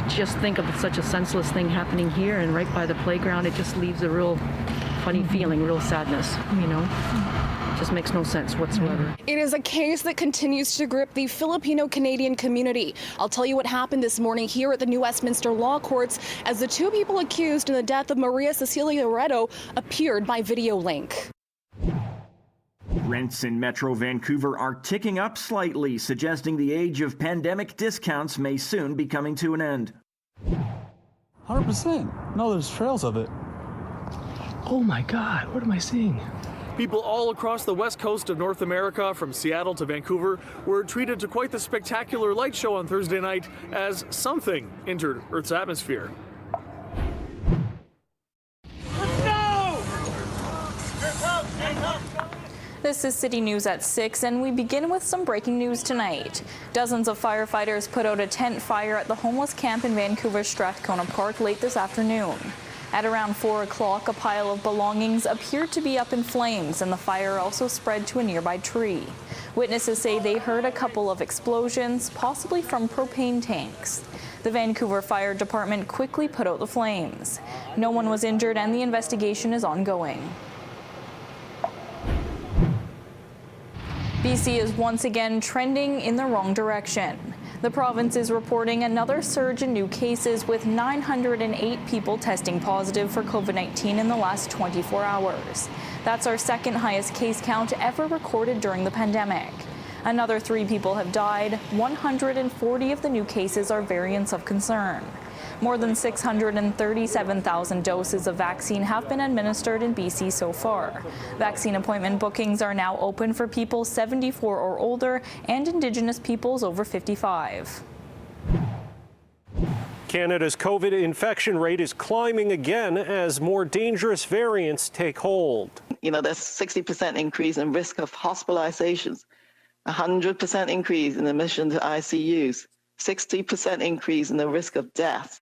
just think of such a senseless thing happening here and right by the playground, it just leaves a real funny feeling, real sadness, you know. Just makes no sense whatsoever. It is a case that continues to grip the Filipino-Canadian community. I'll tell you what happened this morning here at the New Westminster Law Courts as the two people accused in the death of Maria Cecilia Loreto appeared by video link. Rents in Metro Vancouver are ticking up slightly, suggesting the age of pandemic discounts may soon be coming to an end. 100%. No, there's trails of it. Oh my God, what am I seeing? People all across the west coast of North America, from Seattle to Vancouver, were treated to quite the spectacular light show on Thursday night as something entered Earth's atmosphere. This is City News at 6, and we begin with some breaking news tonight. Dozens of firefighters put out a tent fire at the homeless camp in Vancouver's Strathcona Park late this afternoon. At around 4 o'clock, a pile of belongings appeared to be up in flames, and the fire also spread to a nearby tree. Witnesses say they heard a couple of explosions, possibly from propane tanks. The Vancouver Fire Department quickly put out the flames. No one was injured, and the investigation is ongoing. BC is once again trending in the wrong direction. The province is reporting another surge in new cases, with 908 people testing positive for COVID-19 in the last 24 hours. That's our second highest case count ever recorded during the pandemic. Another 3 people have died. 140 of the new cases are variants of concern. More than 637,000 doses of vaccine have been administered in BC so far. Vaccine appointment bookings are now open for people 74 or older and Indigenous peoples over 55. Canada's COVID infection rate is climbing again as more dangerous variants take hold. You know, there's 60% increase in risk of hospitalizations, 100% increase in admission to ICUs, 60% increase in the risk of death.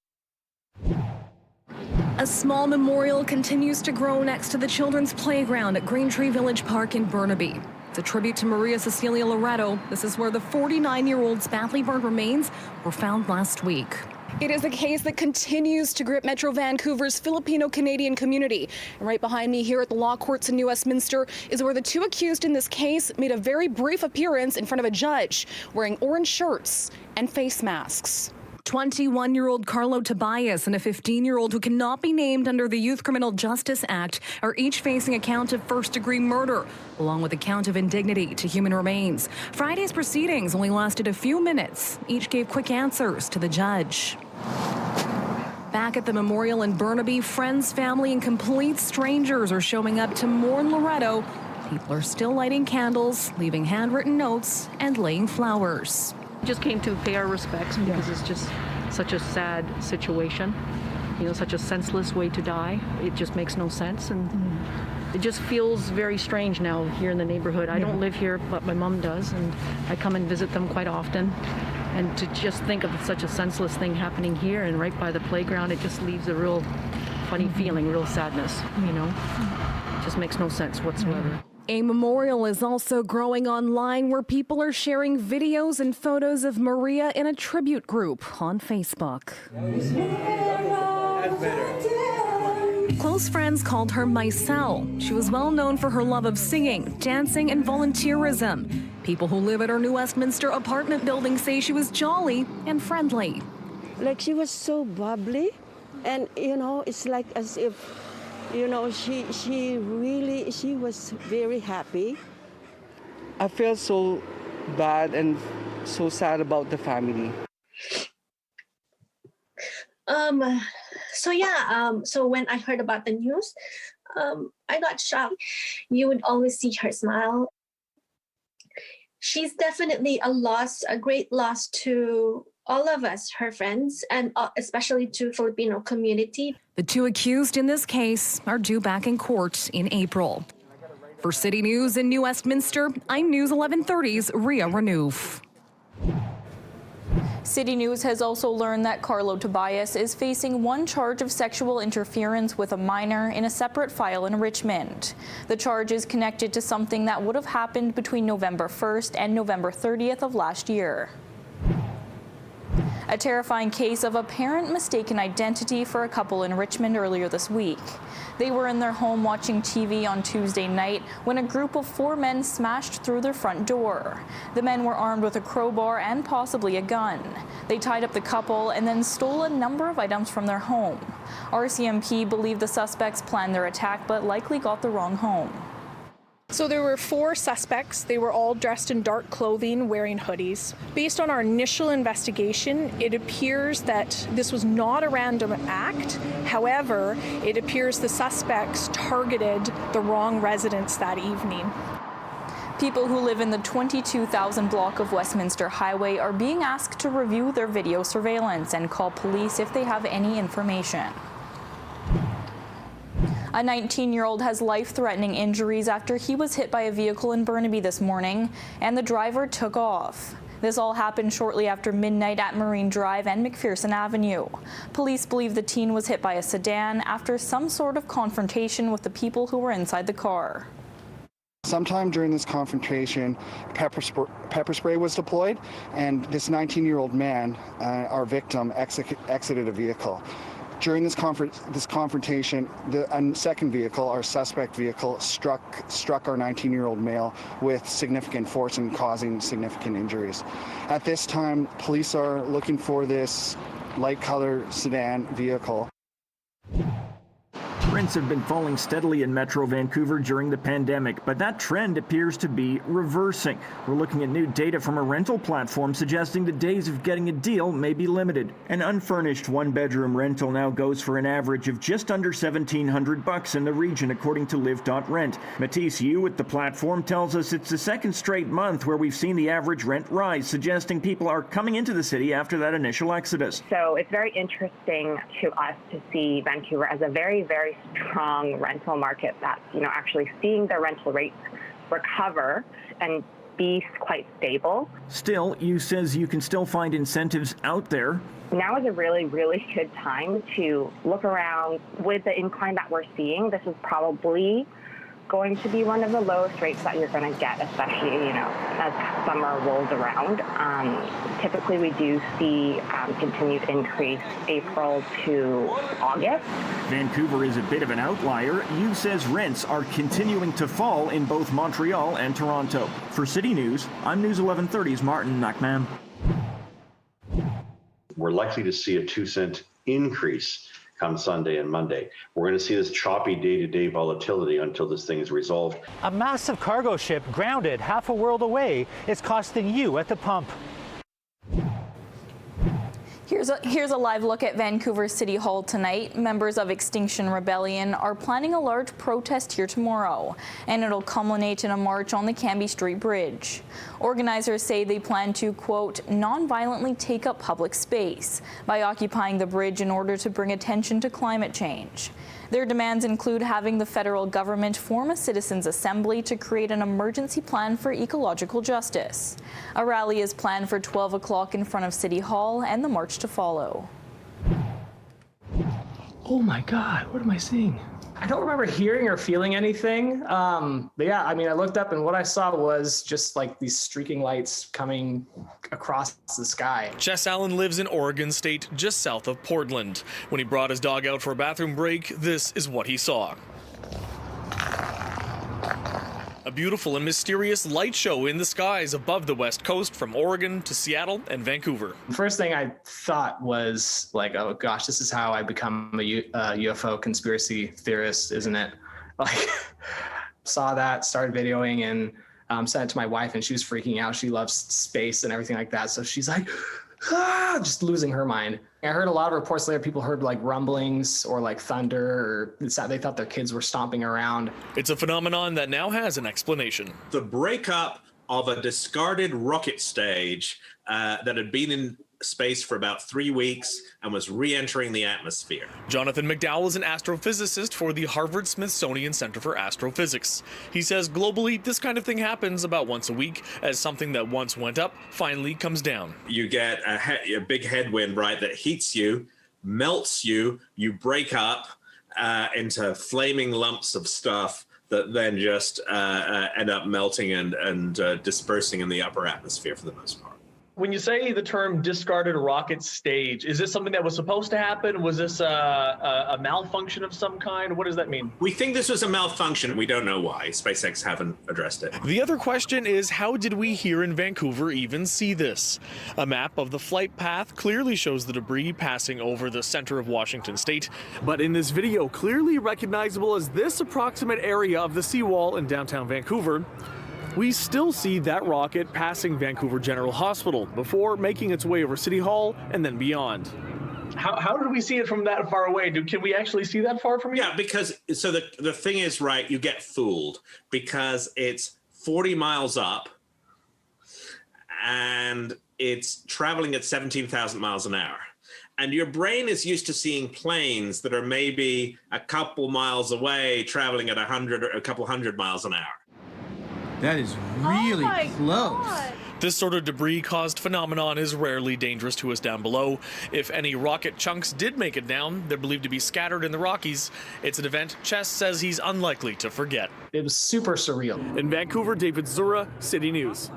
A small memorial continues to grow next to the children's playground at Green Tree Village Park in Burnaby. It's a tribute to Maria Cecilia Loreto. This is where the 49-year-old's badly burned remains were found last week. It is a case that continues to grip Metro Vancouver's Filipino-Canadian community. And right behind me here at the Law Courts in New Westminster is where the two accused in this case made a very brief appearance in front of a judge, wearing orange shirts and face masks. 21-year-old Carlo Tobias and a 15-year-old who cannot be named under the Youth Criminal Justice Act are each facing a count of first-degree murder, along with a count of indignity to human remains. Friday's proceedings only lasted a few minutes. Each gave quick answers to the judge. Back at the memorial in Burnaby, friends, family, and complete strangers are showing up to mourn Loreto. People are still lighting candles, leaving handwritten notes, and laying flowers. Just came to pay our respects because it's just such a sad situation, you know, such a senseless way to die. It just makes no sense, and it just feels very strange now here in the neighborhood. I don't live here, but my mom does, and I come and visit them quite often. And to just think of such a senseless thing happening here and right by the playground, it just leaves a real funny feeling, real sadness, you know. It just makes no sense whatsoever. A memorial is also growing online where people are sharing videos and photos of Maria in a tribute group on Facebook. Close friends called her Maisel. She was well known for her love of singing, dancing, and volunteerism. People who live at her New Westminster apartment building say she was jolly and friendly. Like, she was so bubbly, and, you know, it's like as if, you know, she was very happy. I feel so bad and so sad about the family. So when I heard about the news, I got shocked. You would always see her smile. She's definitely a loss, a great loss to all of us, her friends, and especially to Filipino community. The two accused in this case are due back in court in April. For City News in New Westminster, I'm News 1130's Ria Renouf. City News has also learned that Carlo Tobias is facing one charge of sexual interference with a minor in a separate file in Richmond. The charge is connected to something that would have happened between November 1st and November 30th of last year. A terrifying case of apparent mistaken identity for a couple in Richmond earlier this week. They were in their home watching TV on Tuesday night when a group of 4 men smashed through their front door. The men were armed with a crowbar and possibly a gun. They tied up the couple and then stole a number of items from their home. RCMP believe the suspects planned their attack but likely got the wrong home. So there were 4 suspects. They were all dressed in dark clothing, wearing hoodies. Based on our initial investigation, it appears that this was not a random act. However, it appears the suspects targeted the wrong residents that evening. People who live in the 22,000 block of Westminster Highway are being asked to review their video surveillance and call police if they have any information. A 19-year-old has life-threatening injuries after he was hit by a vehicle in Burnaby this morning, and the driver took off. This all happened shortly after midnight at Marine Drive and McPherson Avenue. Police believe the teen was hit by a sedan after some sort of confrontation with the people who were inside the car. Sometime during this confrontation, pepper spray was deployed, and this 19-year-old man, our victim, exited a vehicle. During this confrontation, the second vehicle, our suspect vehicle, struck our 19-year-old male with significant force and causing significant injuries. At this time, police are looking for this light-colored sedan vehicle. Rents have been falling steadily in Metro Vancouver during the pandemic, but that trend appears to be reversing. We're looking at new data from a rental platform suggesting the days of getting a deal may be limited. An unfurnished one-bedroom rental now goes for an average of just under $1,700 in the region, according to Live.Rent. Matisse Yu with the platform tells us it's the second straight month where we've seen the average rent rise, suggesting people are coming into the city after that initial exodus. So it's very interesting to us to see Vancouver as a very, very strong rental market that's, actually seeing their rental rates recover and be quite stable. Still, Yu says you can still find incentives out there. Now is a really, really good time to look around. With the incline that we're seeing, this is probably going to be one of the lowest rates that you're going to get, especially, as summer rolls around. Typically, we do see continued increase April to August. Vancouver is a bit of an outlier. Yu says rents are continuing to fall in both Montreal and Toronto. For City News, I'm News 1130's Martin McMahon. We're likely to see a 2-cent increase come Sunday and Monday. We're going to see this choppy day-to-day volatility until this thing is resolved. A massive cargo ship grounded half a world away is costing you at the pump. Here's a live look at Vancouver City Hall tonight. Members of Extinction Rebellion are planning a large protest here tomorrow, and it'll culminate in a march on the Cambie Street Bridge. Organizers say they plan to, quote, non-violently take up public space by occupying the bridge in order to bring attention to climate change. Their demands include having the federal government form a citizens' assembly to create an emergency plan for ecological justice. A rally is planned for 12 o'clock in front of City Hall and the march to follow. Oh my God, what am I seeing? I don't remember hearing or feeling anything. But yeah, I looked up and what I saw was just like these streaking lights coming across the sky. Jess Allen lives in Oregon State, just south of Portland. When he brought his dog out for a bathroom break, this is what he saw. A beautiful and mysterious light show in the skies above the West Coast from Oregon to Seattle and Vancouver. The first thing I thought was like, oh gosh, this is how I become a UFO conspiracy theorist, isn't it? Like, saw that, started videoing and sent it to my wife and she was freaking out. She loves space and everything like that. So she's like, just losing her mind. I heard a lot of reports later, people heard like rumblings or like thunder, or they thought their kids were stomping around. It's a phenomenon that now has an explanation. The breakup of a discarded rocket stage that had been in space for about 3 weeks and was re-entering the atmosphere. Jonathan McDowell is an astrophysicist for the Harvard-Smithsonian Center for Astrophysics. He says globally, this kind of thing happens about once a week, as something that once went up finally comes down. You get a big headwind, right, that heats you, melts you, you break up into flaming lumps of stuff that then just end up melting and dispersing in the upper atmosphere for the most part. When you say the term discarded rocket stage, is this something that was supposed to happen? Was this a malfunction of some kind? What does that mean? We think this was a malfunction. We don't know why. SpaceX haven't addressed it. The other question is, how did we here in Vancouver even see this? A map of the flight path clearly shows the debris passing over the center of Washington state, but in this video clearly recognizable as this approximate area of the seawall in downtown Vancouver, we still see that rocket passing Vancouver General Hospital before making its way over City Hall and then beyond. How did we see it from that far away? Can we actually see that far from here? Yeah, because so the thing is, right, you get fooled because it's 40 miles up and it's traveling at 17,000 miles an hour. And your brain is used to seeing planes that are maybe a couple miles away traveling at a couple hundred miles an hour. That is really close. God. This sort of debris-caused phenomenon is rarely dangerous to us down below. If any rocket chunks did make it down, they're believed to be scattered in the Rockies. It's an event Chess says he's unlikely to forget. It was super surreal. In Vancouver, David Zura, City News.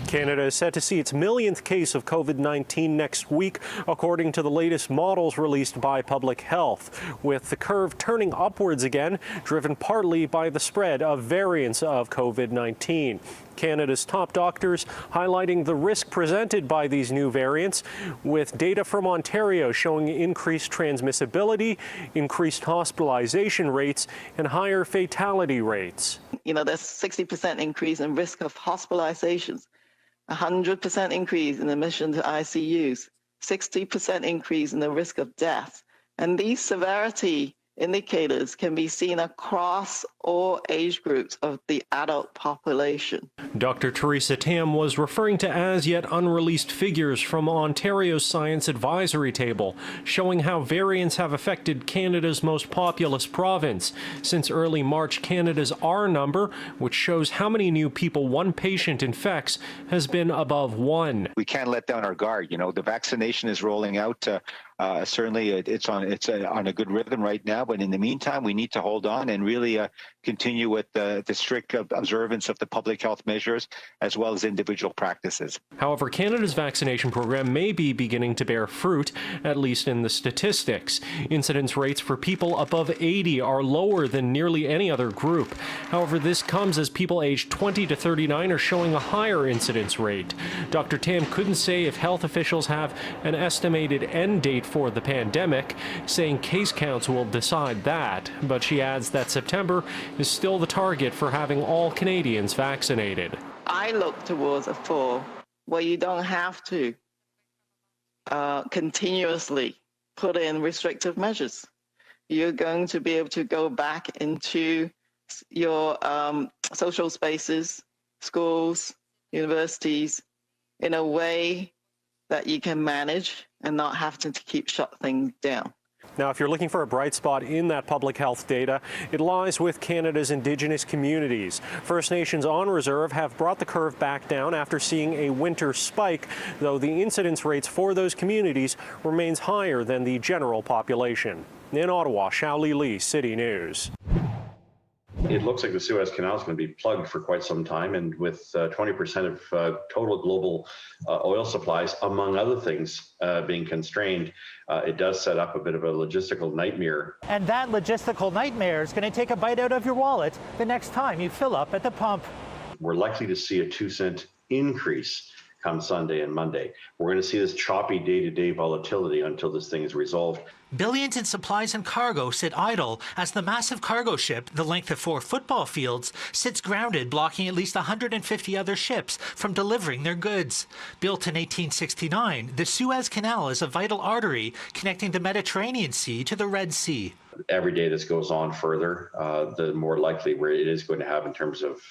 Canada is set to see its millionth case of COVID-19 next week, according to the latest models released by Public Health, with the curve turning upwards again, driven partly by the spread of variants of COVID-19. Canada's top doctors highlighting the risk presented by these new variants, with data from Ontario showing increased transmissibility, increased hospitalization rates, and higher fatality rates. You know, there's 60% increase in risk of hospitalizations, 100% increase in admission to ICUs, 60% increase in the risk of death. And these severity indicators can be seen across all age groups of the adult population. Dr. Theresa Tam was referring to as yet unreleased figures from Ontario's Science Advisory Table, showing how variants have affected Canada's most populous province. Since early March, Canada's R number, which shows how many new people one patient infects, has been above 1. We can't let down our guard. You know, the vaccination is rolling out. Certainly, it's on a good rhythm right now. But in the meantime, we need to hold on and really continue with the strict observance of the public health measures as well as individual practices. However, Canada's vaccination program may be beginning to bear fruit, at least in the statistics. Incidence rates for people above 80 are lower than nearly any other group. However, this comes as people aged 20 to 39 are showing a higher incidence rate. Dr. Tam couldn't say if health officials have an estimated end date for the pandemic, saying case counts will decide that, but she adds that September is still the target for having all Canadians vaccinated. I look towards a fall where you don't have to continuously put in restrictive measures. You're going to be able to go back into your social spaces, schools, universities, in a way that you can manage and not have to keep shut things down. Now, if you're looking for a bright spot in that public health data, it lies with Canada's Indigenous communities. First Nations on reserve have brought the curve back down after seeing a winter spike, though the incidence rates for those communities remains higher than the general population. In Ottawa, Xiaoli Li, City News. It looks like the Suez Canal is going to be plugged for quite some time, and with 20% of total global oil supplies, among other things, being constrained, it does set up a bit of a logistical nightmare. And that logistical nightmare is going to take a bite out of your wallet the next time you fill up at the pump. We're likely to see a 2-cent increase come Sunday and Monday. We're going to see this choppy day-to-day volatility until this thing is resolved. Billions in supplies and cargo sit idle as the massive cargo ship, the length of 4 football fields, sits grounded, blocking at least 150 other ships from delivering their goods. Built in 1869, the Suez Canal is a vital artery connecting the Mediterranean Sea to the Red Sea. Every day this goes on further, the more likely it is going to have in terms of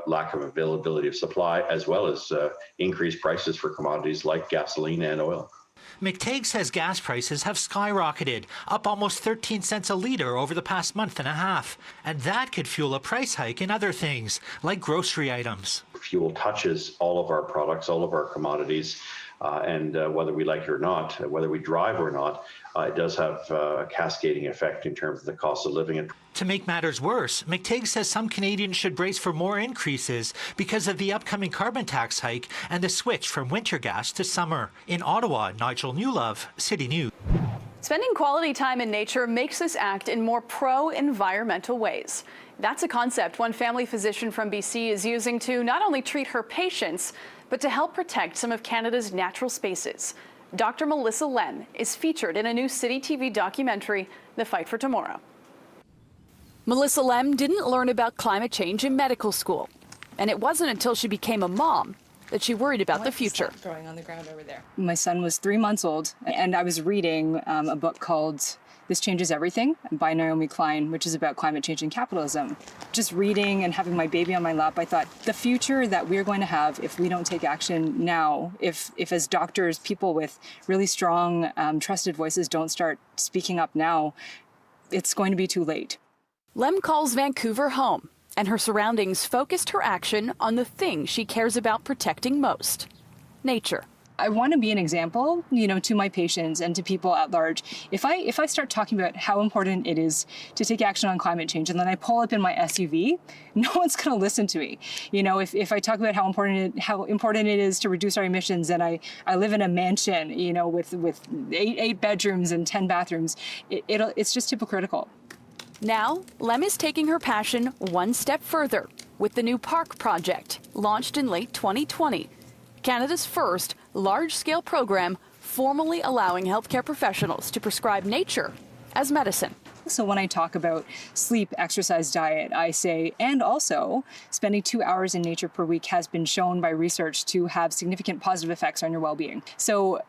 lack of availability of supply, as well as increased prices for commodities like gasoline and oil. McTague says gas prices have skyrocketed, up almost 13 cents a litre over the past month and a half. And that could fuel a price hike in other things, like grocery items. Fuel touches all of our products, all of our commodities. And whether we like it or not, whether we drive or not, it does have a cascading effect in terms of the cost of living. To make matters worse, McTighe says some Canadians should brace for more increases because of the upcoming carbon tax hike and the switch from winter gas to summer. In Ottawa, Nigel Newlove, City News. Spending quality time in nature makes us act in more pro-environmental ways. That's a concept one family physician from BC is using to not only treat her patients, but to help protect some of Canada's natural spaces. Dr. Melissa Lem is featured in a new City TV documentary, The Fight for Tomorrow. Melissa Lem didn't learn about climate change in medical school, and it wasn't until she became a mom that she worried about the future. Throwing on the ground over there. My son was 3 months old, and I was reading a book called This Changes Everything by Naomi Klein, which is about climate change and capitalism. Just reading and having my baby on my lap, I thought the future that we're going to have if we don't take action now, if as doctors, people with really strong, trusted voices don't start speaking up now, it's going to be too late. Lem calls Vancouver home, and her surroundings focused her action on the thing she cares about protecting most: nature. I want to be an example, to my patients and to people at large. If I start talking about how important it is to take action on climate change, and then I pull up in my SUV, no one's going to listen to me. If I talk about how important it is to reduce our emissions, and I live in a mansion, with eight bedrooms and 10 bathrooms, it's just hypocritical. Now, Lem is taking her passion one step further with the new park project, launched in late 2020. Canada's first large-scale program formally allowing healthcare professionals to prescribe nature as medicine. So when I talk about sleep, exercise, diet, I say, and also spending 2 hours in nature per week has been shown by research to have significant positive effects on your well-being. So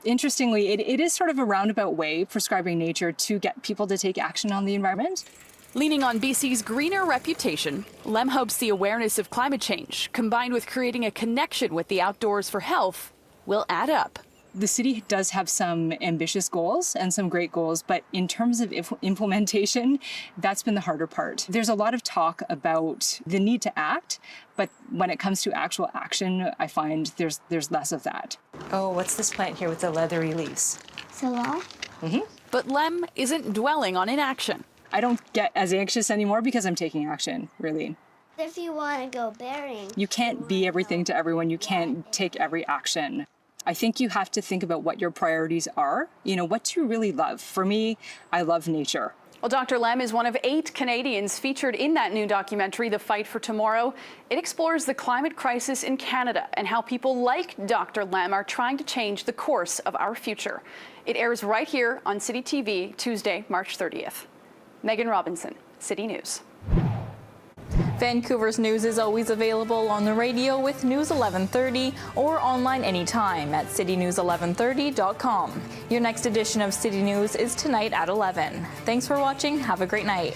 interestingly, it is sort of a roundabout way prescribing nature to get people to take action on the environment. Leaning on BC's greener reputation, Lem hopes the awareness of climate change, combined with creating a connection with the outdoors for health, will add up. The city does have some ambitious goals and some great goals, but in terms of implementation, that's been the harder part. There's a lot of talk about the need to act, but when it comes to actual action, I find there's less of that. Oh, what's this plant here with the leathery leaves? Salon? But Lem isn't dwelling on inaction. I don't get as anxious anymore because I'm taking action, really. If you want to go berrying. You can't be everything to everyone. You can't take every action. I think you have to think about what your priorities are. What do you really love? For me, I love nature. Well, Dr. Lem is one of 8 Canadians featured in that new documentary, The Fight for Tomorrow. It explores the climate crisis in Canada and how people like Dr. Lem are trying to change the course of our future. It airs right here on City TV, Tuesday, March 30th. Megan Robinson, City News. Vancouver's news is always available on the radio with News 1130 or online anytime at citynews1130.com. Your next edition of City News is tonight at 11. Thanks for watching. Have a great night.